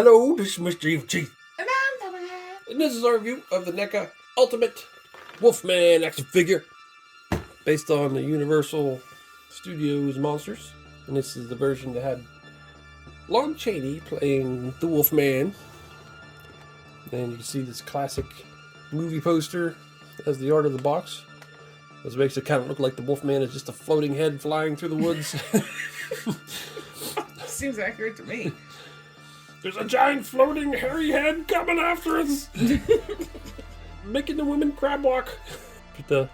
Hello, this is Mr. Evilcheese. And I'm Dominic. And this is our review of the NECA Ultimate Wolfman action figure based on the Universal Studios monsters. And this is the version that had Lon Chaney playing the Wolfman. And you can see this classic movie poster as the art of the box. This makes it kind of look like the Wolfman is just a floating head flying through the woods. Seems accurate to me. There's a giant floating hairy head coming after us, making the women crab walk. But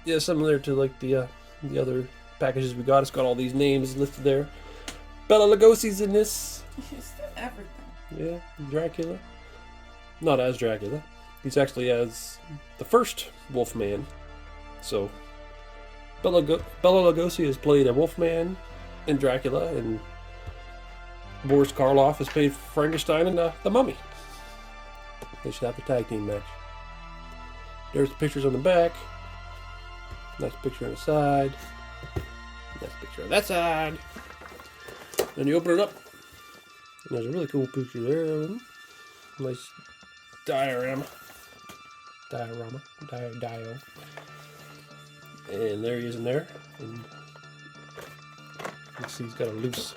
yeah, similar to like the other packages we got. It's got all these names listed there. Bela Lugosi's in this. He's in everything. Yeah, Dracula. Not as Dracula. He's actually as the first Wolfman. So Bela Lugosi has played a Wolfman in Dracula, and Boris Karloff has played Frankenstein and the Mummy. They should have a tag team match. There's the pictures on the back. Nice picture on the side. Nice picture on that side. Then you open it up, and there's a really cool picture there of him. Nice diorama. And there he is in there. And you can see he's got a loose...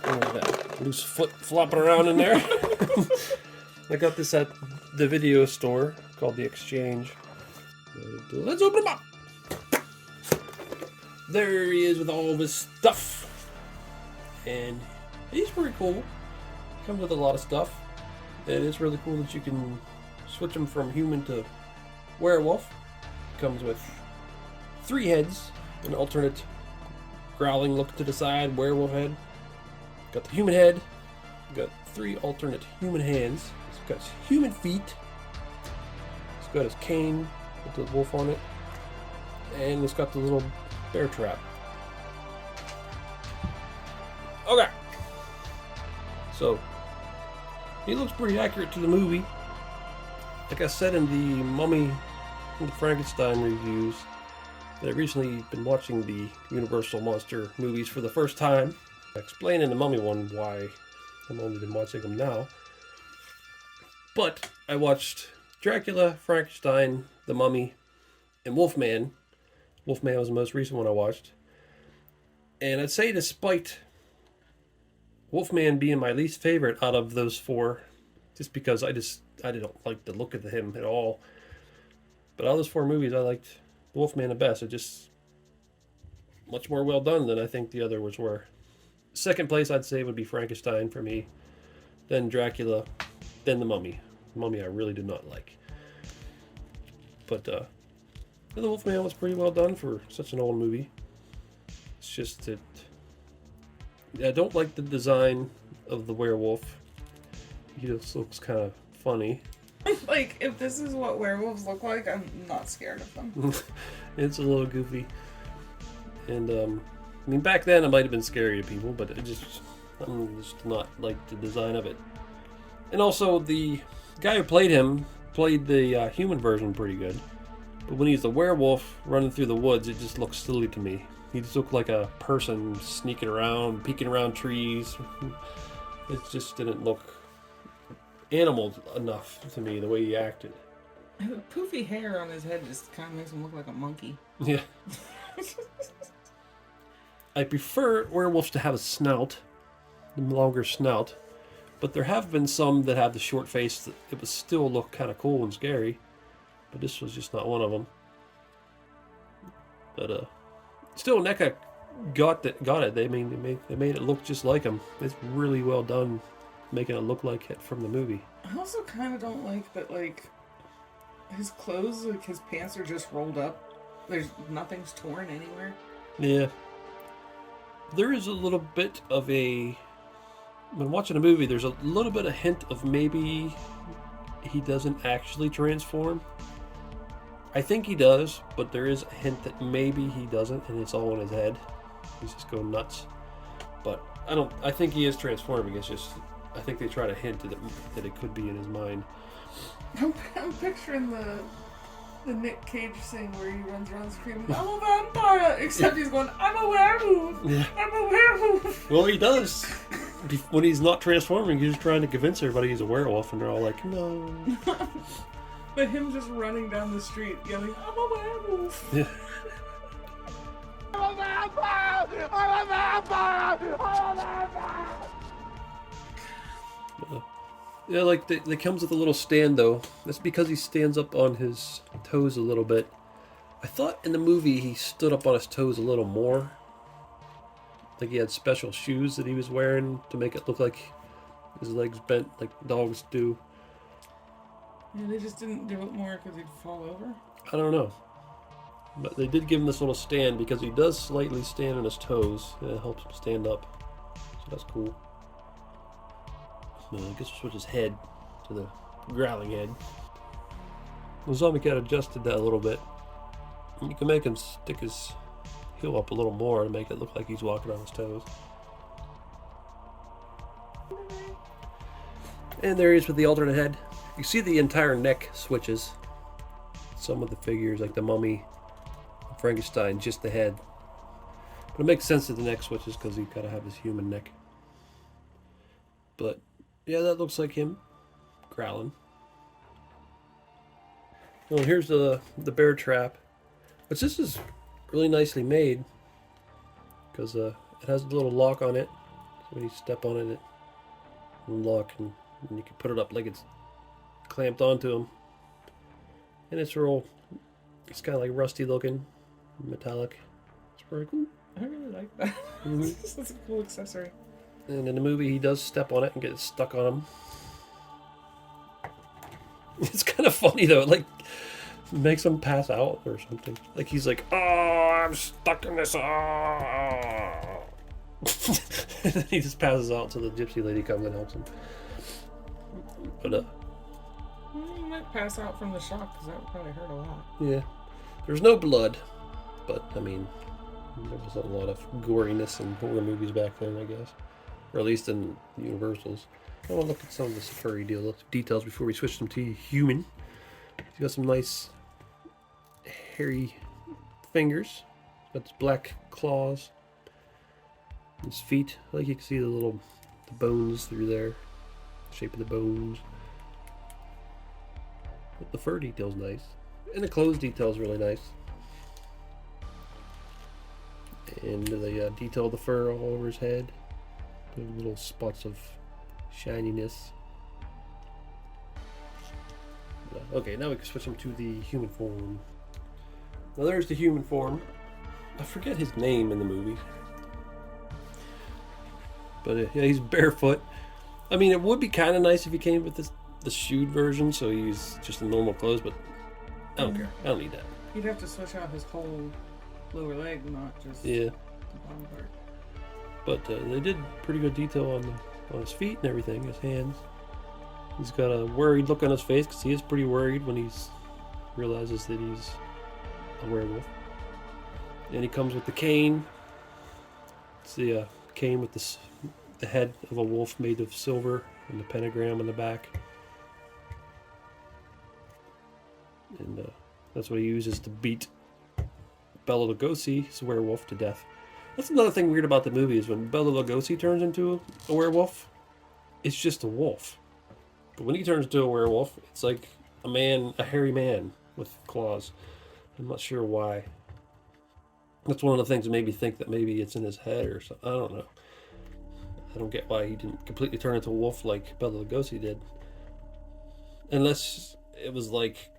that loose foot flopping around in there. I got this at the video store called The Exchange. Let's open him up. There he is with all of his stuff. And he's pretty cool. Comes with a lot of stuff. And it's really cool that you can switch him from human to werewolf. Comes with 3 heads, an alternate growling look to the side, werewolf head. Got the human head. Got 3 alternate human hands. It's got his human feet. It's got his cane with the wolf on it. And it's got the little bear trap. Okay. So, he looks pretty accurate to the movie. Like I said in the Mummy and the Frankenstein reviews, that I've recently been watching the Universal Monster movies for the first time. I explained in the Mummy one why I've only been watching them now. But I watched Dracula, Frankenstein, the Mummy, and Wolfman. Wolfman was the most recent one I watched. And I'd say despite Wolfman being my least favorite out of those 4, just because I didn't like the look of him at all. But out of those 4 movies, I liked Wolfman the best. It just much more well done than I think the other ones were. Second place, I'd say, would be Frankenstein for me. Then Dracula. Then the Mummy. The Mummy I really did not like. But the Wolfman was pretty well done for such an old movie. It's just that I don't like the design of the werewolf. He just looks kind of funny. Like, if this is what werewolves look like, I'm not scared of them. It's a little goofy. And, I mean, back then it might have been scary to people, but I'm just not like the design of it. And also, the guy who played him played the human version pretty good. But when he's the werewolf running through the woods, it just looks silly to me. He just looked like a person sneaking around, peeking around trees. It just didn't look animal enough to me, the way he acted. The poofy hair on his head just kind of makes him look like a monkey. Yeah. I prefer werewolves to have a snout, a longer snout, but there have been some that have the short face that it would still look kind of cool and scary, but this was just not one of them. But still, NECA got it. They made it look just like him. It's really well done, making it look like it from the movie. I also kind of don't like that, like, his clothes, like, his pants are just rolled up. Nothing's torn anywhere. Yeah. There is a little bit of when watching a movie, there's a little bit of hint of maybe he doesn't actually transform. I think he does, but there is a hint that maybe he doesn't, and it's all in his head. He's just going nuts. But I think he is transforming. It's just, I think they try to hint that it could be in his mind. I'm picturing the Nick Cage scene where he runs around screaming, "I'm a vampire!" Except he's going, "I'm a werewolf! Yeah. I'm a werewolf!" Well, he does. when he's not transforming, he's just trying to convince everybody he's a werewolf, and they're all like, no. But him just running down the street yelling, I'm a werewolf. Yeah. I'm a vampire! I'm a vampire! I'm a vampire! Yeah, like, they comes with a little stand, though. That's because he stands up on his toes a little bit. I thought in the movie he stood up on his toes a little more. Like he had special shoes that he was wearing to make it look like his legs bent like dogs do. Yeah, they just didn't do it more because he'd fall over? I don't know. But they did give him this little stand because he does slightly stand on his toes. And it helps him stand up. So that's cool. I guess we'll switch his head to the growling head. The zombie cat adjusted that a little bit. You can make him stick his heel up a little more to make it look like he's walking on his toes. And there he is with the alternate head. You see the entire neck switches. Some of the figures, like the mummy, Frankenstein, just the head. But it makes sense that the neck switches because you gotta have his human neck. But yeah, that looks like him growling. Well, here's the bear trap, which this is really nicely made because it has a little lock on it. So when you step on it, it will lock, and you can put it up like it's clamped onto him. And it's it's kind of like rusty looking, metallic. It's pretty cool. I really like that. Mm-hmm. That's a cool accessory. And in the movie, he does step on it and get stuck on him. It's kind of funny though. It, like, makes him pass out or something. Like he's like, "Oh, I'm stuck in this." Oh. And then he just passes out until the gypsy lady comes and helps him. But Well, you might pass out from the shock because that would probably hurt a lot. yeah, there's no blood, but I mean, there was a lot of goriness in horror movies back then, I guess, or at least in Universal's. I want to look at some of the furry details before we switch them to human. He's got some nice hairy fingers. He's got his black claws. His feet, like you can see the bones through there, the shape of the bones. But the fur detail's nice, and the clothes detail's really nice. And they detail the fur all over his head. The little spots of shininess. Okay, now we can switch him to the human form. Now there's the human form. I forget his name in the movie. But yeah, he's barefoot. I mean, it would be kind of nice if he came with the shoed version, so he's just in normal clothes, but I don't care. I don't need that. You'd have to switch out his whole lower leg, not just Yeah. the bottom part. But they did pretty good detail on his feet and everything, his hands. He's got a worried look on his face because he is pretty worried when he realizes that he's a werewolf. And he comes with the cane. It's the cane with the head of a wolf made of silver and the pentagram on the back. And that's what he uses to beat Bela Lugosi, his werewolf, to death. That's another thing weird about the movie is when Bela Lugosi turns into a werewolf, it's just a wolf. But when he turns into a werewolf, it's like a hairy man with claws. I'm not sure why. That's one of the things that made me think that maybe it's in his head or something. I don't know. I don't get why he didn't completely turn into a wolf like Bela Lugosi did. Unless it was like,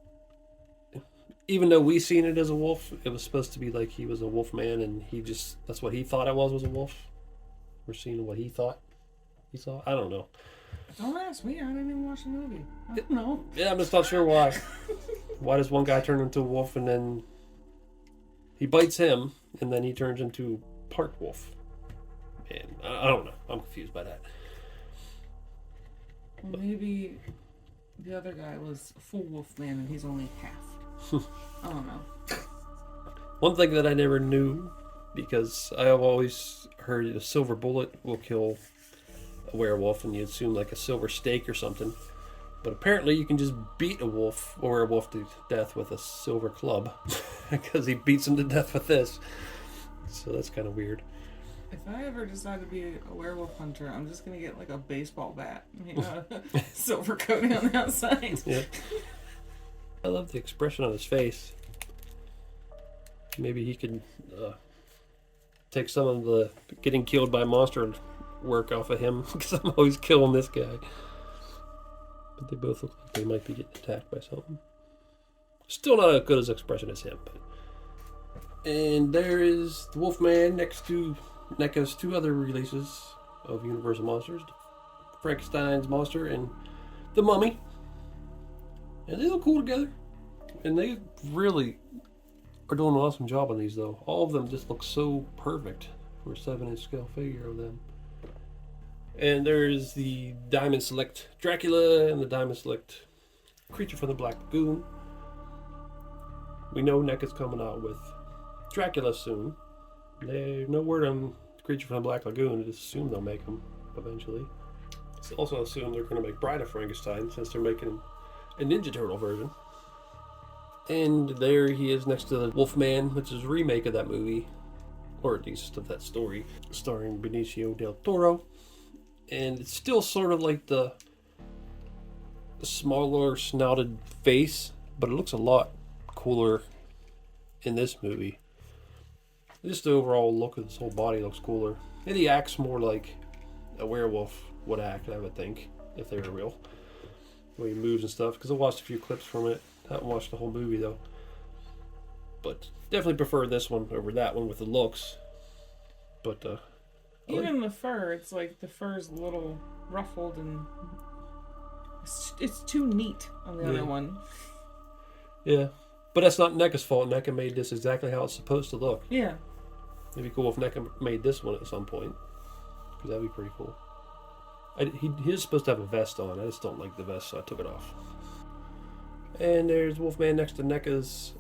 even though we seen it as a wolf, it was supposed to be like he was a wolf man and that's what he thought it was a wolf. We're seeing what he thought he saw. I don't know. Don't ask me. I didn't even watch the movie. I don't know. Yeah, I'm just not sure why. Why does one guy turn into a wolf and then he bites him and then he turns into part wolf? Man, I don't know. I'm confused by that. Well, maybe the other guy was a full wolf man and he's only half. I don't know. One thing that I never knew, because I have always heard a silver bullet will kill a werewolf, and you assume like a silver stake or something. But apparently you can just beat a werewolf to death with a silver club, because he beats him to death with this. So that's kind of weird. If I ever decide to be a werewolf hunter, I'm just gonna get like a baseball bat, silver coating on the outside. Yeah. I love the expression on his face. Maybe he could take some of the getting killed by monster work off of him, because I'm always killing this guy. But they both look like they might be getting attacked by something. Still not as good as expression as him. But... And there is the Wolfman next to NECA's 2 other releases of Universal Monsters. Frankenstein's Monster and The Mummy. And they look cool together. And they really are doing an awesome job on these, though. All of them just look so perfect for a 7-inch scale figure of them. And there's the Diamond Select Dracula and the Diamond Select Creature from the Black Lagoon. We know NECA's coming out with Dracula soon. There's no word on Creature from the Black Lagoon. I just assume they'll make them eventually. It's also assumed they're going to make Bride of Frankenstein, since they're making a Ninja Turtle version. And there he is next to the Wolfman, which is a remake of that movie, or at least of that story, starring Benicio del Toro. And it's still sort of like the smaller snouted face, but it looks a lot cooler in this movie. Just the overall look of his whole body looks cooler. And he acts more like a werewolf would act, I would think, if they were real. The way he moves and stuff, because I watched a few clips from it. I haven't watched the whole movie though. But definitely prefer this one over that one with the looks. But even the fur, it's like the fur's a little ruffled and it's too neat on the other one. Yeah, but that's not NECA's fault. NECA made this exactly how it's supposed to look. Yeah. It'd be cool if NECA made this one at some point, because that'd be pretty cool. He is supposed to have a vest on. I just don't like the vest, so I took it off. And there's Wolfman next to NECA's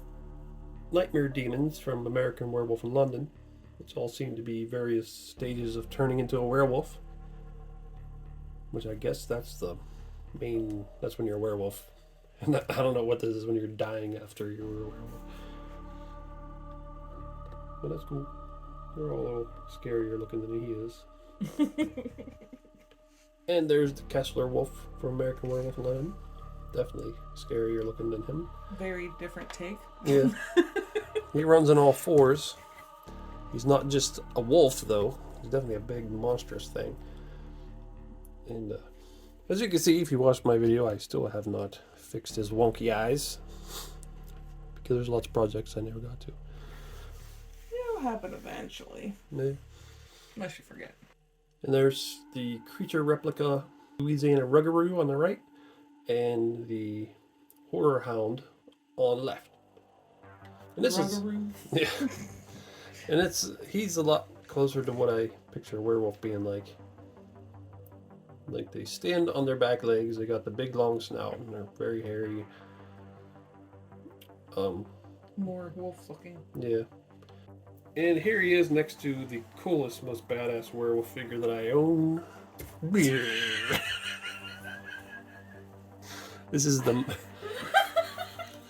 Nightmare Demons from American Werewolf in London, which all seem to be various stages of turning into a werewolf. Which I guess that's the main... That's when you're a werewolf. And I don't know what this is when you're dying after you're a werewolf. But that's cool. They're all a little scarier looking than he is. And there's the Kessler Wolf from American Werewolf in London. Definitely scarier looking than him. Very different take. Yeah. He runs on all 4s. He's not just a wolf, though. He's definitely a big, monstrous thing. And as you can see, if you watched my video, I still have not fixed his wonky eyes. Because there's lots of projects I never got to. It'll happen eventually. Yeah. Unless you forget. And there's the creature replica Louisiana Rougarou on the right. And the Horror Hound on the left. And this Rougarou. is... Yeah. And he's a lot closer to what I picture a werewolf being like. Like, they stand on their back legs, they got the big long snout, and they're very hairy. More wolf looking. Yeah. And here he is next to the coolest, most badass werewolf figure that I own. This is the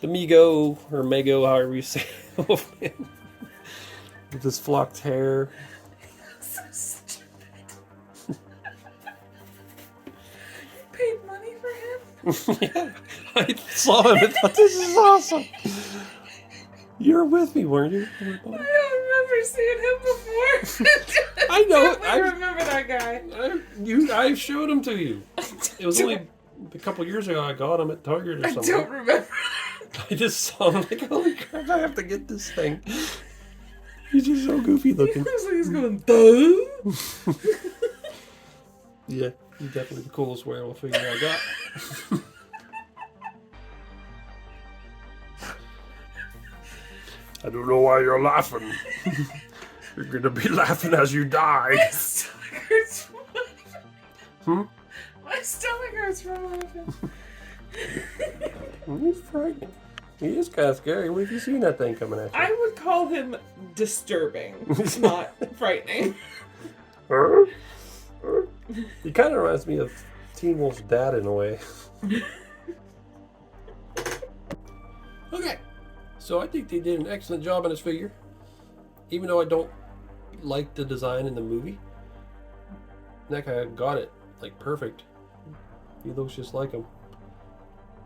Mego, or Mego, however you say it. Wolfman. With his flocked hair. So stupid. You paid money for him? Yeah, I saw him and thought, this is awesome. You were with me, weren't you? I don't remember seeing him before. I know. I remember that guy. I showed him to you. It was only a couple years ago I got him at Target or something. I don't remember. I just saw him like, holy crap, I have to get this thing. He's just so goofy looking. Looks like he's going, duh. Yeah, he's definitely the coolest werewolf figure I got. I don't know why you're laughing. You're gonna be laughing as you die. My stomach hurts. My stomach hurts from laughing. He's frightening. He is kind of scary. Where have you seen that thing coming at you? I would call him disturbing, not frightening. He kind of reminds me of Teen Wolf's dad in a way. Okay, so I think they did an excellent job on this figure. Even though I don't like the design in the movie. NECA got it like perfect. He looks just like him.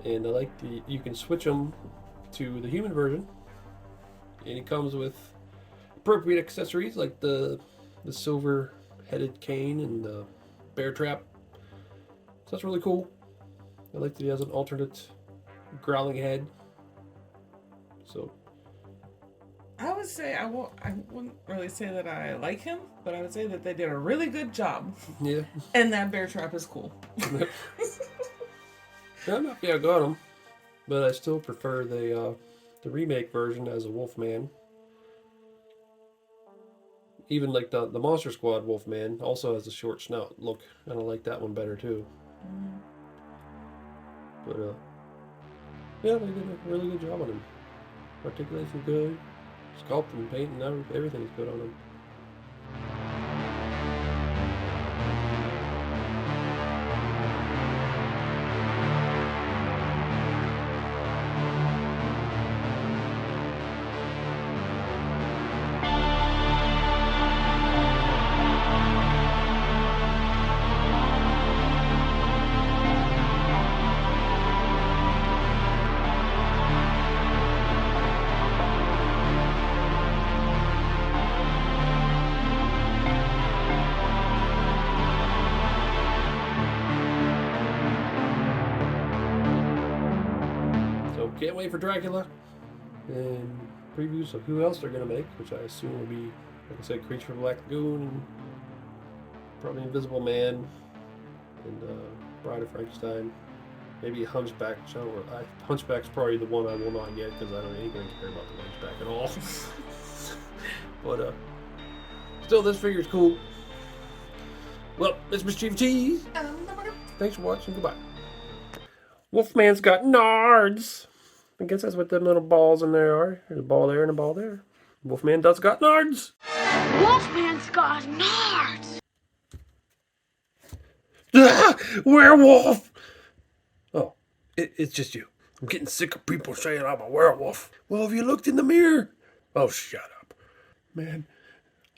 And I like you can switch him to the human version, and he comes with appropriate accessories like the silver-headed cane and the bear trap. So that's really cool. I like that he has an alternate growling head. So I would say I wouldn't really say that I like him, but I would say that they did a really good job. yeah, And that bear trap is cool. I'm happy I got him, but I still prefer the remake version as a Wolfman. Even like the Monster Squad Wolfman also has a short snout look, and I like that one better too. But yeah, they did a really good job on him. Articulation's good, sculpt and paint and everything's good on him. Can't wait for Dracula and previews of who else they're going to make, which I assume will be, like I said, Creature from Black Lagoon, and probably Invisible Man, and Bride of Frankenstein, maybe Hunchback. Hunchback's probably the one I will not get because I don't ain't going to care about the Hunchback at all. But still, this figure's cool. Well, it's Mr. Cheese. Thanks for watching. Goodbye. Wolfman's got nards. I guess that's what them little balls in there are. There's a ball there and a ball there. Wolfman does got nards. Wolfman's got nards. Ah, werewolf! Oh, it's just you. I'm getting sick of people saying I'm a werewolf. Well, have you looked in the mirror? Oh, shut up. Man,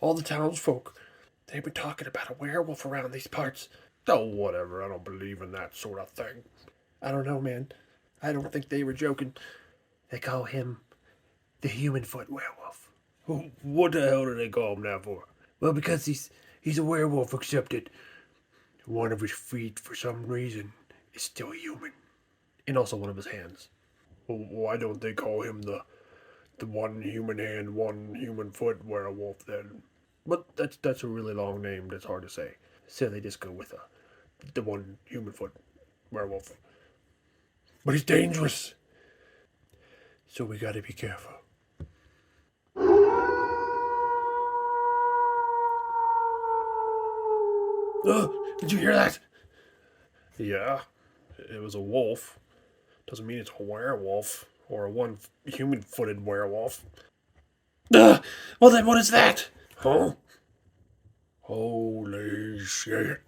all the townsfolk, they've been talking about a werewolf around these parts. Oh, whatever. I don't believe in that sort of thing. I don't know, man. I don't think they were joking. They call him the human foot werewolf. What the hell do they call him that for? Well, because he's a werewolf, except that one of his feet, for some reason, is still human. And also one of his hands. Well, why don't they call him the one human hand, one human foot werewolf then? But that's a really long name that's hard to say. So they just go with the one human foot werewolf. But he's dangerous. So we gotta be careful. Oh, did you hear that? Yeah, it was a wolf. Doesn't mean it's a werewolf or a one human-footed werewolf. Well then what is that? Huh? Holy shit.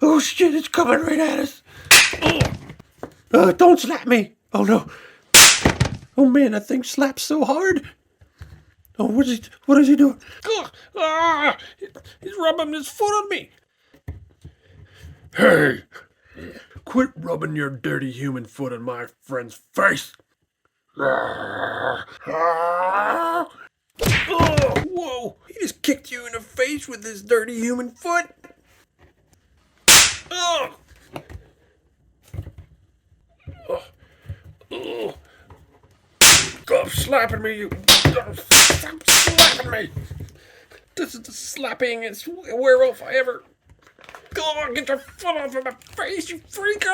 Oh shit, it's coming right at us. Don't slap me. Oh no. Oh man, that thing slaps so hard. Oh, what is he doing? He's rubbing his foot on me. Hey, quit rubbing your dirty human foot on my friend's face. Oh, whoa, he just kicked you in the face with his dirty human foot. Oh. Stop slapping me, you. Stop slapping me. This is the slappiest werewolf I ever. Go on, get your foot off of my face, you freak.